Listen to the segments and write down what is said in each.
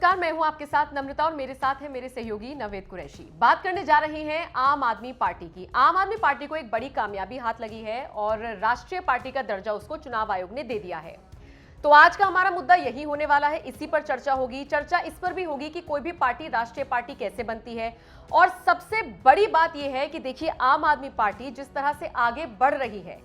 नमस्कार, मैं हूं आपके साथ नम्रता और मेरे साथ है मेरे सहयोगी नवेद कुरैशी। बात करने जा रहे हैं आम आदमी पार्टी की। आम आदमी पार्टी को एक बड़ी कामयाबी हाथ लगी है और राष्ट्रीय पार्टी का दर्जा उसको चुनाव आयोग ने दे दिया है। तो आज का हमारा मुद्दा यही होने वाला है, इसी पर चर्चा होगी। चर्चा इस पर भी होगी कि कोई भी पार्टी राष्ट्रीय पार्टी कैसे बनती है, और सबसे बड़ी बात यह है कि देखिए आम आदमी पार्टी जिस तरह से आगे बढ़ रही है,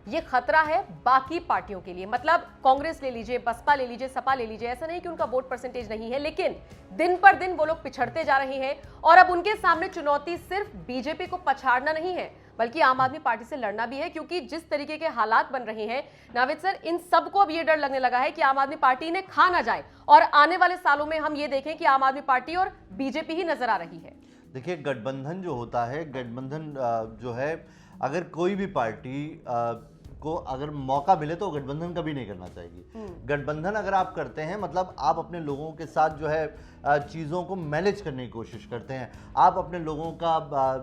ये खतरा है बाकी पार्टियों के लिए। मतलब कांग्रेस ले लीजिए, बसपा ले लीजिए, सपा ले लीजिए, ऐसा नहीं कि उनका वोट परसेंटेज नहीं है, लेकिन दिन पर दिन वो लोग पिछड़ते जा रहे हैं। और अब उनके सामने चुनौती सिर्फ बीजेपी को पछाड़ना नहीं है, बल्कि आम आदमी पार्टी से लड़ना भी है, क्योंकि जिस तरीके के हालात बन रहे हैं नाविद सर, इन सबको अब ये डर लगने लगा है कि आम आदमी पार्टी ने खा ना जाए और आने वाले सालों में हम ये देखें कि आम आदमी पार्टी और बीजेपी ही नजर आ रही है। देखिए, गठबंधन जो होता है, गठबंधन जो है, अगर कोई भी पार्टी को अगर मौका मिले तो गठबंधन कभी नहीं करना चाहिए। गठबंधन अगर आप करते हैं, मतलब आप अपने लोगों के साथ जो है चीज़ों को मैनेज करने की कोशिश करते हैं, आप अपने लोगों का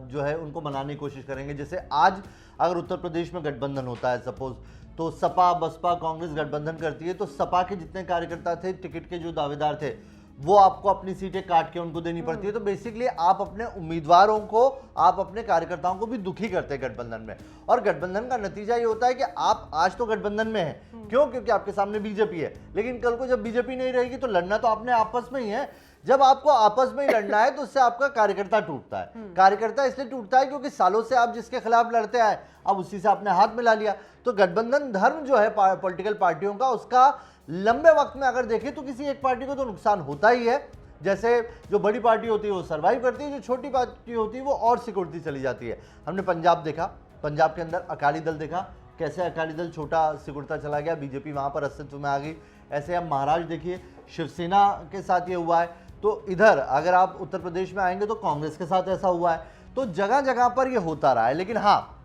जो है उनको मनाने की कोशिश करेंगे। जैसे आज अगर उत्तर प्रदेश में गठबंधन होता है सपोज, तो सपा बसपा कांग्रेस गठबंधन करती है, तो सपा के जितने कार्यकर्ता थे, टिकट के जो दावेदार थे, वो आपको अपनी सीटें काट के उनको देनी पड़ती है। तो बेसिकली आप अपने उम्मीदवारों को, आप अपने कार्यकर्ताओं को भी दुखी करते हैं गठबंधन में। और गठबंधन का नतीजा ये होता है कि आप आज तो गठबंधन में हैं, क्यों? क्योंकि आपके सामने बीजेपी है, लेकिन कल को जब बीजेपी नहीं रहेगी तो लड़ना तो आपने आपस में ही है। जब आपको आपस में ही लड़ना है तो उससे आपका कार्यकर्ता टूटता है। कार्यकर्ता इसलिए टूटता है क्योंकि सालों से आप जिसके खिलाफ लड़ते आए, अब उसी से आपने हाथ मिला लिया। तो गठबंधन धर्म जो है पॉलिटिकल पार्टियों का, उसका लंबे वक्त में अगर देखें तो किसी एक पार्टी को तो नुकसान होता ही है। जैसे जो बड़ी पार्टी होती है वो सर्वाइव करती है, जो छोटी पार्टी होती है वो और सिकुड़ती चली जाती है। हमने पंजाब देखा, पंजाब के अंदर अकाली दल देखा, कैसे अकाली दल छोटा सिकुड़ता चला गया, बीजेपी वहां पर अस्तित्व में आ गई। ऐसे आप महाराष्ट्र देखिए, शिवसेना के साथ ये हुआ है। तो इधर अगर आप उत्तर प्रदेश में आएंगे तो कांग्रेस के साथ ऐसा हुआ है। तो जगह जगह पर ये होता रहा है। लेकिन हाँ,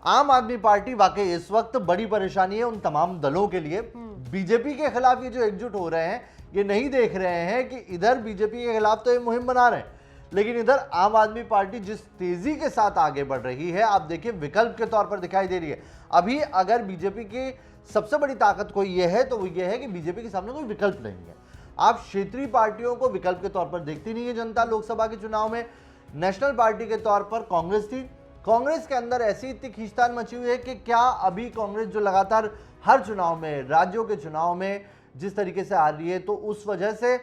आम आदमी पार्टी वाकई इस वक्त बड़ी परेशानी है उन तमाम दलों के लिए। बीजेपी के खिलाफ ये जो एकजुट हो रहे हैं, ये नहीं देख रहे हैं कि इधर बीजेपी के खिलाफ तो ये मुहिम बना रहे हैं, लेकिन इधर आम आदमी पार्टी जिस तेजी के साथ आगे बढ़ रही है, आप देखिए विकल्प के तौर पर दिखाई दे रही है। अभी अगर बीजेपी की सबसे बड़ी ताकत कोई ये है तो वो ये है कि बीजेपी के सामने कोई विकल्प नहीं है। आप क्षेत्रीय पार्टियों को विकल्प के तौर पर देखती नहीं है जनता। लोकसभा के चुनाव में नेशनल पार्टी के तौर पर कांग्रेस थी, कांग्रेस के अंदर ऐसी इतनी खींचतान मची हुई है कि क्या अभी कांग्रेस जो लगातार हर चुनाव में, राज्यों के चुनाव में जिस तरीके से आ रही है, तो उस वजह से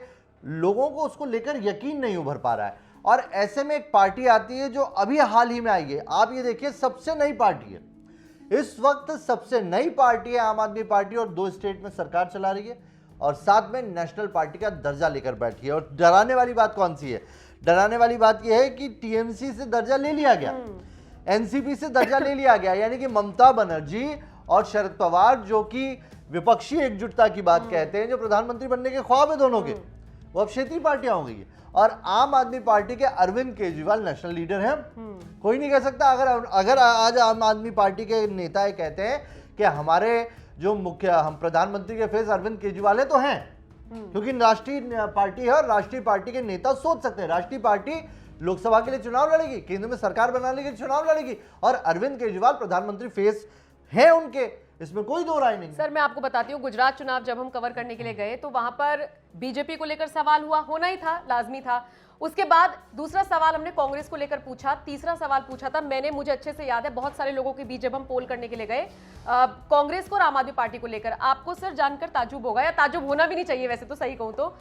लोगों को उसको लेकर यकीन नहीं उभर पा रहा है। और ऐसे में एक पार्टी आती है जो अभी हाल ही में आई है, आप ये देखिए सबसे नई पार्टी है इस वक्त, सबसे नई पार्टी है आम आदमी पार्टी, और 2 स्टेट में सरकार चला रही है और साथ में नेशनल पार्टी का दर्जा लेकर बैठी है। और डराने वाली बात कौन सी है? डराने वाली बात यह है कि टीएमसी से दर्जा ले लिया गया, एनसीपी से दर्जा ले लिया गया, यानी कि ममता बनर्जी और शरद पवार, जो कि विपक्षी एकजुटता की बात कहते हैं, जो प्रधानमंत्री बनने के ख्वाब है दोनों के, वो अब क्षेत्रीय पार्टियां हो गई है। और आम आदमी पार्टी के अरविंद केजरीवाल नेशनल लीडर हैं। कोई नहीं कह सकता, अगर आज आम आदमी पार्टी के नेता ये कहते हैं कि हमारे जो मुख्य हम प्रधानमंत्री के फेस अरविंद केजरीवाल है, तो हैं, क्योंकि राष्ट्रीय पार्टी है और राष्ट्रीय पार्टी के नेता सोच सकते हैं। राष्ट्रीय पार्टी लोकसभा के लिए चुनाव लड़ेगी, केंद्र में सरकार बनाने के लिए चुनाव लड़ेगी, और अरविंद केजरीवाल प्रधानमंत्री फेस है उनके, इसमें कोई दो राय नहीं। सर मैं आपको बताती हूँ, गुजरात चुनाव जब हम कवर करने के लिए गए तो वहां पर बीजेपी को लेकर सवाल हुआ, होना ही था, लाजमी था। उसके बाद दूसरा सवाल हमने कांग्रेस को लेकर पूछा, तीसरा सवाल पूछा था मैंने, मुझे अच्छे से याद है, बहुत सारे लोगों के बीच जब हम पोल करने के लिए गए कांग्रेस को और आम आदमी पार्टी को लेकर। आपको सर जानकर ताजुब होगा, या ताजुब होना भी नहीं चाहिए वैसे तो, सही कहूं तो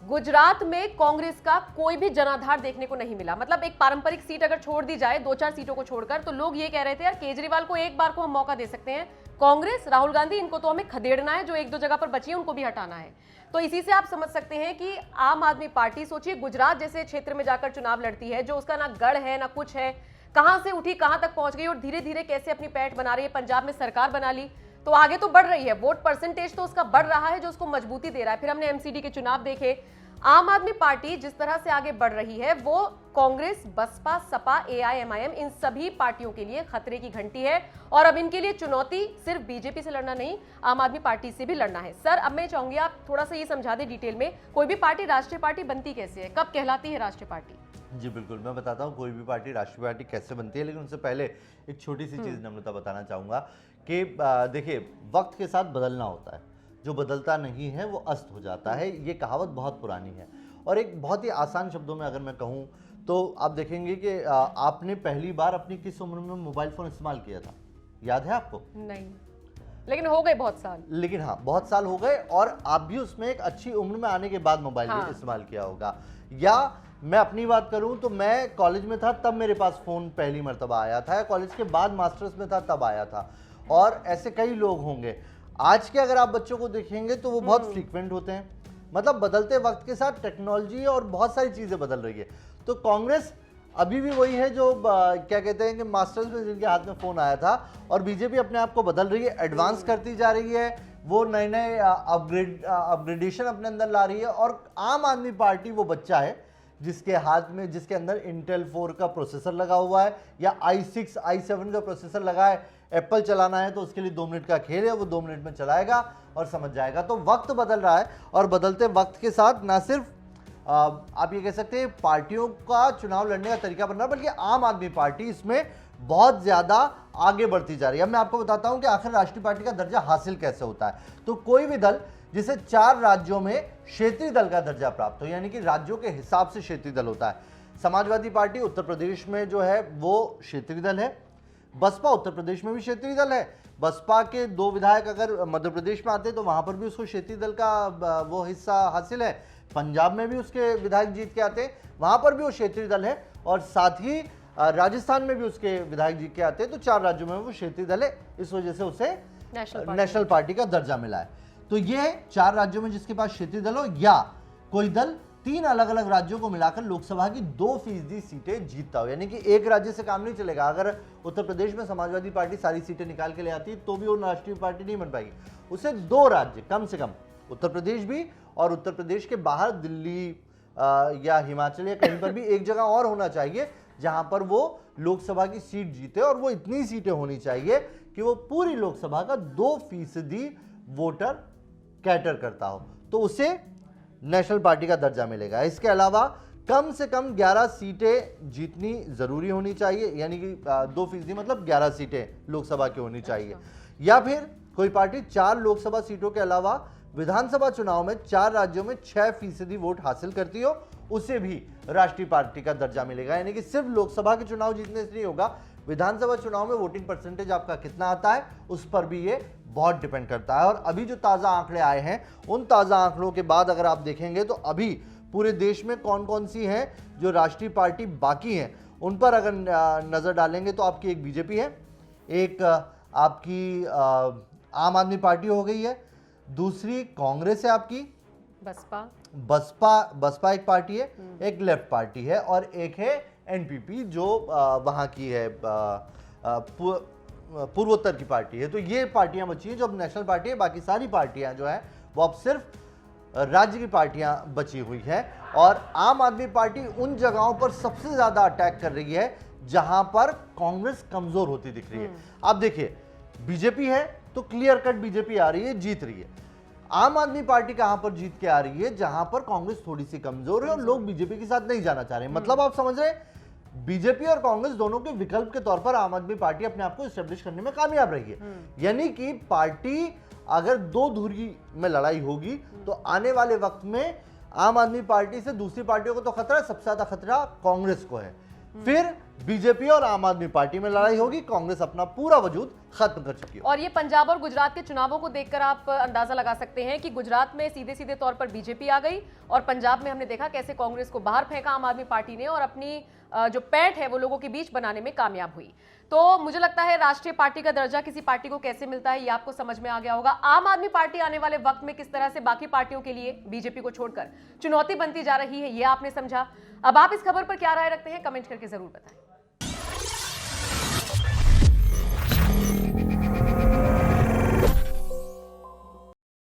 गुजरात में कांग्रेस का कोई भी जनाधार देखने को नहीं मिला। मतलब एक पारंपरिक सीट अगर छोड़ दी जाए, 2-4 सीटों को छोड़कर, तो लोग ये कह रहे थे यार केजरीवाल को एक बार को हम मौका दे सकते हैं, कांग्रेस राहुल गांधी इनको तो हमें खदेड़ना है, जो 1-2 जगह पर बची है उनको भी हटाना है। तो इसी से आप समझ सकते हैं कि आम आदमी पार्टी, सोचिए गुजरात जैसे क्षेत्र में जाकर चुनाव लड़ती है, जो उसका ना गढ़ है ना कुछ है, कहां से उठी कहां तक पहुंच गई और धीरे धीरे कैसे अपनी पैठ बना रही है। पंजाब में सरकार बना ली तो आगे तो बढ़ रही है, वोट परसेंटेज तो उसका बढ़ रहा है, जो उसको मजबूती दे रहा है। फिर हमने एमसीडी के चुनाव देखे, आम आदमी पार्टी जिस तरह से आगे बढ़ रही है वो कांग्रेस, बसपा, सपा, एआईएमआईएम इन सभी पार्टियों के लिए खतरे की घंटी है। और अब इनके लिए चुनौती सिर्फ बीजेपी से लड़ना नहीं, आम आदमी पार्टी से भी लड़ना है। सर अब मैं चाहूंगी आप थोड़ा सा ये समझा दें डिटेल में, कोई भी पार्टी राष्ट्रीय पार्टी बनती कैसे है, कब कहलाती है राष्ट्रीय पार्टी? जी बिल्कुल, मैं बताता हूँ कोई भी पार्टी राष्ट्रीय पार्टी कैसे बनती है, लेकिन उससे पहले एक छोटी सी चीज़ नम्रता बताना चाहूँगा कि देखिए वक्त के साथ बदलना होता है, जो बदलता नहीं है वो अस्त हो जाता है, ये कहावत बहुत पुरानी है। और एक बहुत ही आसान शब्दों में अगर मैं कहूँ तो आप देखेंगे कि आपने पहली बार अपनी किस उम्र में मोबाइल फ़ोन इस्तेमाल किया था, याद है आपको? नहीं, लेकिन हो गए बहुत साल। लेकिन हाँ, बहुत साल हो गए और आप भी उसमें एक अच्छी उम्र में आने के बाद मोबाइल हाँ। इस्तेमाल किया होगा। या मैं अपनी बात करूं तो मैं कॉलेज में था तब मेरे पास फ़ोन पहली मर्तबा आया था, या कॉलेज के बाद मास्टर्स में था तब आया था, और ऐसे कई लोग होंगे। आज के अगर आप बच्चों को देखेंगे तो वो बहुत फ्रीक्वेंट होते हैं, मतलब बदलते वक्त के साथ टेक्नोलॉजी और बहुत सारी चीज़ें बदल रही है। तो कांग्रेस अभी भी वही है जो क्या कहते हैं कि मास्टर्स में जिनके हाथ में फ़ोन आया था, और बीजेपी अपने आप को बदल रही है, एडवांस करती जा रही है, वो नए नए अपग्रेडेशन अपने अंदर ला रही है। और आम आदमी पार्टी वो बच्चा है जिसके हाथ में, जिसके अंदर इंटेल 4 का प्रोसेसर लगा हुआ है या i6 i7 का प्रोसेसर लगा है। एप्पल चलाना है तो उसके लिए 2 मिनट का खेल है, वो 2 मिनट में चलाएगा और समझ जाएगा। तो वक्त बदल रहा है, और बदलते वक्त के साथ ना सिर्फ आप ये कह सकते हैं पार्टियों का चुनाव लड़ने का तरीका बन रहा है, बल्कि आम आदमी पार्टी इसमें बहुत ज़्यादा आगे बढ़ती जा रही है। अब मैं आपको बताता हूं कि आखिर राष्ट्रीय पार्टी का दर्जा हासिल कैसे होता है। तो कोई भी दल जिसे 4 राज्यों में क्षेत्रीय दल का दर्जा प्राप्त हो, यानी कि राज्यों के हिसाब से क्षेत्रीय दल होता है। समाजवादी पार्टी उत्तर प्रदेश में जो है वो क्षेत्रीय दल है, बसपा उत्तर प्रदेश में भी क्षेत्रीय दल है। बसपा के 2 विधायक अगर मध्य प्रदेश में आते हैं तो वहां पर भी उसको क्षेत्रीय दल का वो हिस्सा हासिल है। पंजाब में भी उसके विधायक जीत के आते हैं, वहां पर भी वो क्षेत्रीय दल है, और साथ ही राजस्थान में भी उसके विधायक जीत के आते हैं। तो 4 राज्यों में वो क्षेत्रीय दल है, इस वजह से उसे नेशनल पार्टी का दर्जा मिला है। तो ये 4 राज्यों में जिसके पास क्षेत्रीय दल हो, या कोई दल 3 अलग अलग राज्यों को मिलाकर लोकसभा की 2% सीटें जीतता हो, यानी कि एक राज्य से काम नहीं चलेगा। अगर उत्तर प्रदेश में समाजवादी पार्टी सारी सीटें निकाल के ले आती तो भी वो राष्ट्रीय पार्टी नहीं बन पाएगी। उसे 2 राज्य कम से कम, उत्तर प्रदेश भी और उत्तर प्रदेश के बाहर दिल्ली या हिमाचल या कहीं पर भी एक जगह और होना चाहिए जहां पर वो लोकसभा की सीट जीते, और वो इतनी सीटें होनी चाहिए कि वो पूरी लोकसभा का 2% वोटर कैटर करता हो, तो उसे नेशनल पार्टी का दर्जा मिलेगा। इसके अलावा कम से कम 11 सीटें जीतनी जरूरी होनी चाहिए, यानी कि 2% मतलब 11 सीटें लोकसभा की होनी चाहिए। या फिर कोई पार्टी 4 लोकसभा सीटों के अलावा विधानसभा चुनाव में 4 राज्यों में 6% वोट हासिल करती हो, उसे भी राष्ट्रीय पार्टी का दर्जा मिलेगा। यानी कि सिर्फ लोकसभा के चुनाव जीतने से नहीं होगा, विधानसभा चुनाव में वोटिंग परसेंटेज आपका कितना आता है उस पर भी ये बहुत डिपेंड करता है। और अभी जो ताज़ा आंकड़े आए हैं, उन ताज़ा आंकड़ों के बाद अगर आप देखेंगे तो अभी पूरे देश में कौन कौन सी हैं जो राष्ट्रीय पार्टी बाकी हैं, उन पर अगर नज़र डालेंगे तो आपकी एक बीजेपी है, एक आपकी आम आदमी पार्टी हो गई है, दूसरी कांग्रेस है आपकी, बसपा एक पार्टी है, एक लेफ्ट पार्टी है, और एक है एनपीपी जो वहाँ की है पूर्वोत्तर की पार्टी है। तो ये पार्टियां बची हैं जो अब नेशनल पार्टी है। बाकी सारी पार्टियां जो है वो अब सिर्फ राज्य की पार्टियां बची हुई हैं, और आम आदमी पार्टी उन जगहों पर सबसे ज्यादा अटैक कर रही है जहां पर कांग्रेस कमजोर होती दिख रही है। आप देखिए, बीजेपी है तो क्लियर कट बीजेपी आ रही है, जीत रही है। आम आदमी पार्टी कहां पर जीत के आ रही है, जहां पर कांग्रेस थोड़ी सी कमजोर है और लोग बीजेपी के साथ नहीं जाना चाह रहे हैं। मतलब आप समझ रहे हैं, बीजेपी और कांग्रेस दोनों के विकल्प के तौर पर आम आदमी पार्टी अपने आप को एस्टेब्लिश करने में कामयाब रही है। यानी कि पार्टी अगर 2 धुरी में लड़ाई होगी तो आने वाले वक्त में आम आदमी पार्टी से दूसरी पार्टियों को तो खतरा है, सबसे ज्यादा खतरा कांग्रेस को है। फिर बीजेपी और आम आदमी पार्टी में लड़ाई होगी, कांग्रेस अपना पूरा वजूद खत्म कर चुकी है। और ये पंजाब और गुजरात के चुनावों को देखकर आप अंदाजा लगा सकते हैं कि गुजरात में सीधे सीधे तौर पर बीजेपी आ गई, और पंजाब में हमने देखा कैसे कांग्रेस को बाहर फेंका आम आदमी पार्टी ने, और अपनी जो पैठ है वो लोगों के बीच बनाने में कामयाब हुई। तो मुझे लगता है राष्ट्रीय पार्टी का दर्जा किसी पार्टी को कैसे मिलता है ये आपको समझ में आ गया होगा। आम आदमी पार्टी आने वाले वक्त में किस तरह से बाकी पार्टियों के लिए बीजेपी को छोड़कर चुनौती बनती जा रही है, ये आपने समझा। अब आप इस खबर पर क्या राय रखते हैं, कमेंट करके जरूर बताएं।